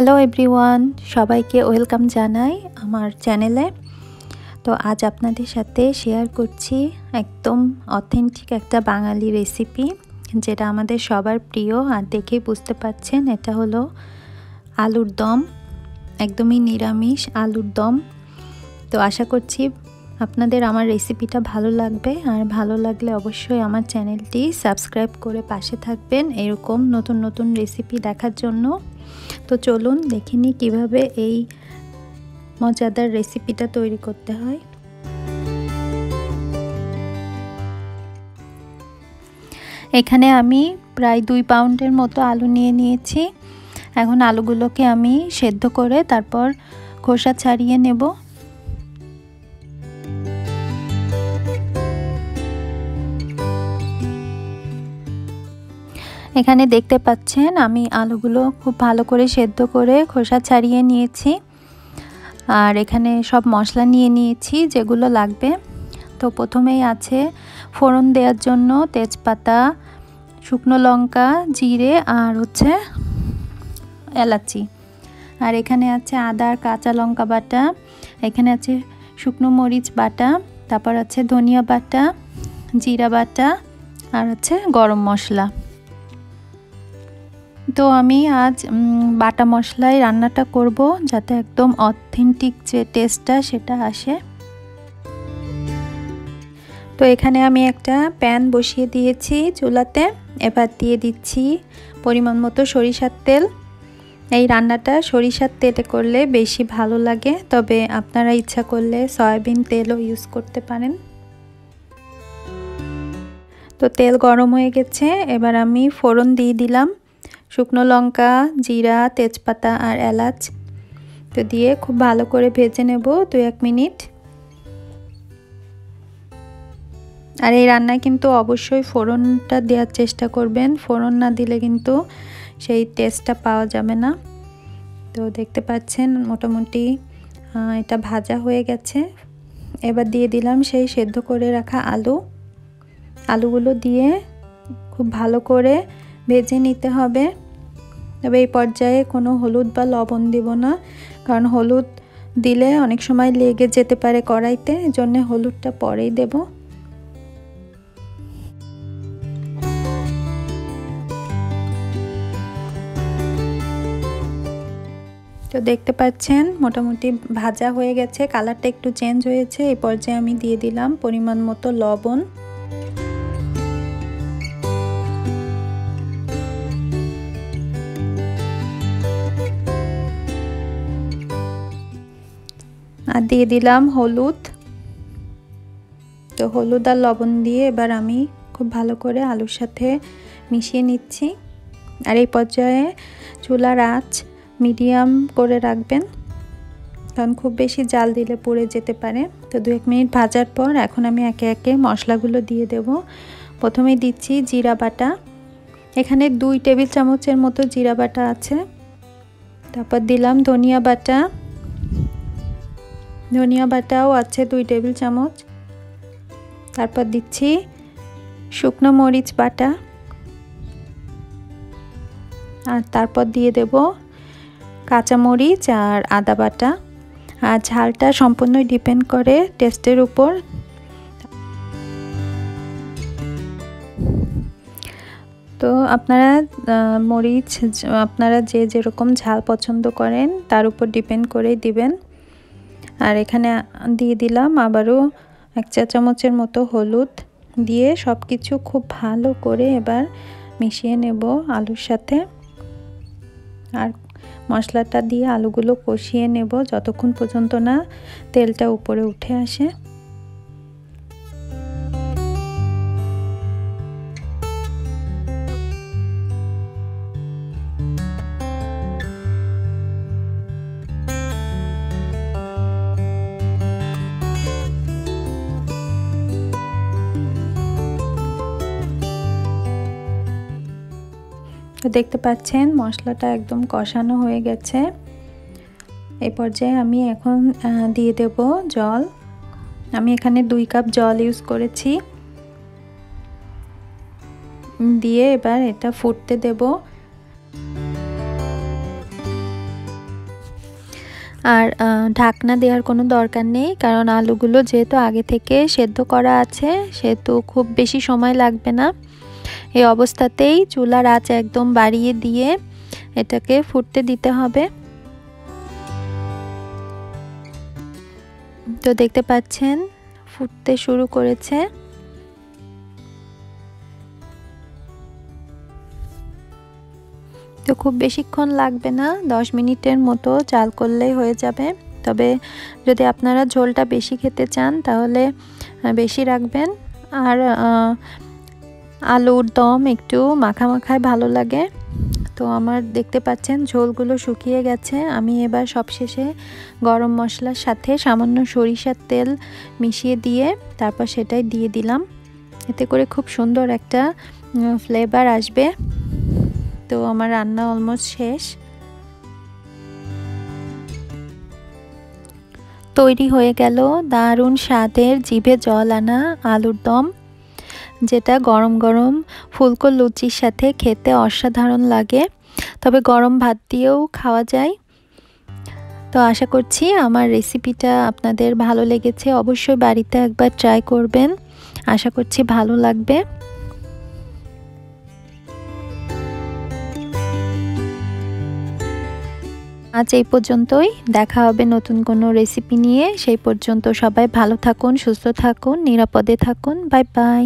Hello everyone, সবাইকে welcome জানাই আমার চ্যানেলে। তো আজ আপনাদের সাথে শেয়ার করছি একদম অথেন্টিক একটা বাঙালি রেসিপি, যেটা আমাদের সবার প্রিয়। আর দেখেই বুঝতে পাচ্ছেন এটা হলো আলুর দম, একদমই নিরামিষ আলুর দম। তো আশা করছি আপনাদের আমার রেসিপিটা ভালো লাগবে, আর ভালো লাগলে অবশ্যই আমার চ্যানেলটি সাবস্ক্রাইব করে পাশে থাকবেন এরকম নতুন নতুন রেসিপি দেখার জন্য। তো চলুন দেখে নিই কীভাবে এই মজাদার রেসিপিটা তৈরি করতে হয়। এখানে আমি প্রায় 2 পাউন্ডের মতো আলু নিয়ে নিয়েছি। এখন আলুগুলোকে আমি সেদ্ধ করে তারপর খোসা ছাড়িয়ে নেব। এখানে দেখতে পাচ্ছেন আমি আলুগুলো খুব ভালো করে সেদ্ধ করে খোসা ছাড়িয়ে নিয়েছি। আর এখানে সব মশলা নিয়ে নিয়েছি যেগুলো লাগবে। তো প্রথমেই আছে ফোড়ন দেওয়ার জন্য তেজপাতা, শুকনো লঙ্কা, জিরে আর হচ্ছে এলাচি। আর এখানে আছে আদা আর কাঁচা লঙ্কা বাটা, এখানে আছে শুকনো মরিচ বাটা, তারপর আছে ধনিয়া বাটা, জিরা বাটা আর হচ্ছে গরম মশলা। তো আমি আজ বাটা মশলায় রান্নাটা করব, যাতে একদম অথেন্টিক যে টেস্টটা সেটা আসে। তো এখানে আমি একটা প্যান বসিয়ে দিয়েছি চুলাতে। এবার দিয়ে দিচ্ছি পরিমাণ মতো সরিষার তেল। এই রান্নাটা সরিষার তেলে করলে বেশি ভালো লাগে, তবে আপনারা ইচ্ছা করলে সয়াবিন তেলও ইউজ করতে পারেন। তো তেল গরম হয়ে গেছে, এবার আমি ফোড়ন দিয়ে দিলাম শুকনো লঙ্কা, জিরা, তেজপাতা আর এলাচ। তো দিয়ে খুব ভালো করে ভেজে নেব 2-1 মিনিট। আর এই রান্নায় কিন্তু অবশ্যই ফোড়নটা দেওয়ার চেষ্টা করবেন, ফোড়ন না দিলে কিন্তু সেই টেস্টটা পাওয়া যাবে না। তো দেখতে পাচ্ছেন মোটামুটি এটা ভাজা হয়ে গেছে। এবার দিয়ে দিলাম সেই সেদ্ধ করে রাখা আলুগুলো দিয়ে খুব ভালো করে ভেজে নিতে হবে। তবে এই পর্যায়ে কোনো হলুদ বা লবণ দেব না, কারণ হলুদ দিলে অনেক সময় লেগে যেতে পারে কড়াইতে, এজন্য হলুদটা পরেই দেব। তো দেখতে পাচ্ছেন মোটামুটি ভাজা হয়ে গেছে, কালারটা একটু চেঞ্জ হয়েছে। এই পর্যায়ে আমি দিয়ে দিলাম পরিমাণ মতো লবণ। আর দিয়ে দিলাম হলুদ। তো হলুদ আর লবণ দিয়ে এবার আমি খুব ভালো করে আলুর সাথে মিশিয়ে নিচ্ছি। আর এই পর্যায়ে চুলার আঁচ মিডিয়াম করে রাখবেন, কারণ খুব বেশি জাল দিলে পুড়ে যেতে পারে। তো 2-1 মিনিট ভাজার পর এখন আমি একে একে মশলাগুলো দিয়ে দেব। প্রথমেই দিচ্ছি জিরা বাটা, এখানে 2 টেবিল চামচের মতো জিরা বাটা আছে। তারপর দিলাম ধনিয়া বাটাও আছে 2 টেবিল চামচ। তারপর দিচ্ছি শুকনো মরিচ বাটা, আর তারপর দিয়ে দেব কাঁচা মরিচ আর আদা বাটা। আর ঝালটা সম্পূর্ণই ডিপেন্ড করে টেস্টের উপর। তো আপনারা মরিচ আপনারা যে যেরকম ঝাল পছন্দ করেন তার উপর ডিপেন্ড করেই দিবেন। আর এখানে দিয়ে দিলাম আবারও 1 চা চামচের মতো হলুদ দিয়ে সব কিছু খুব ভালো করে এবার মিশিয়ে নেব আলুর সাথে। আর মশলাটা দিয়ে আলুগুলো কষিয়ে নেব যতক্ষণ পর্যন্ত না তেলটা উপরে উঠে আসে। তো দেখতে পাচ্ছেন মশলাটা একদম কষানো হয়ে গেছে। এই পর্যায়ে আমি এখন দিয়ে দেব জল। আমি এখানে 2 কাপ জল ইউজ করেছি। দিয়ে এবার এটা ফুটতে দেব। আর ঢাকনা দেওয়ার কোনো দরকার নেই, কারণ আলুগুলো যেহেতু আগে থেকে সেদ্ধ করা আছে সেহেতু খুব বেশি সময় লাগবে না। এই অবস্থাতেই চুলার আঁচ একদম বাড়িয়ে দিয়ে এটাকে ফুটতে দিতে হবে। তো দেখতে পাচ্ছেন ফুটতে শুরু করেছে। তো খুব বেশিক্ষণ লাগবে না, 10 মিনিটের মতো জাল করলেই হয়ে যাবে। তবে যদি আপনারা ঝোলটা বেশি খেতে চান তাহলে বেশি রাখবেন। আর আলুর দম একটু মাখা মাখায় ভালো লাগে। তো আমার দেখতে পাচ্ছেন ঝোলগুলো শুকিয়ে গেছে। আমি এবার সবশেষে গরম মশলার সাথে সামান্য সরিষার তেল মিশিয়ে দিয়ে তারপর সেটাই দিয়ে দিলাম। এতে করে খুব সুন্দর একটা ফ্লেভার আসবে। তো আমার রান্না অলমোস্ট শেষ। তৈরি হয়ে গেল দারুণ স্বাদের জিভে জল আনা আলুর দম, যেটা গরম গরম ফুলকো লুচির সাথে খেতে অসাধারণ লাগে। তবে গরম ভাত দিয়েও খাওয়া যায়। তো আশা করছি আমার রেসিপিটা আপনাদের ভালো লেগেছে। অবশ্যই বাড়িতে একবার ট্রাই করবেন, আশা করছি ভালো লাগবে। আজ এই পর্যন্তই, দেখা হবে নতুন কোনো রেসিপি নিয়ে। সেই পর্যন্ত সবাই ভালো থাকুন, সুস্থ থাকুন, নিরাপদে থাকুন। Bye bye.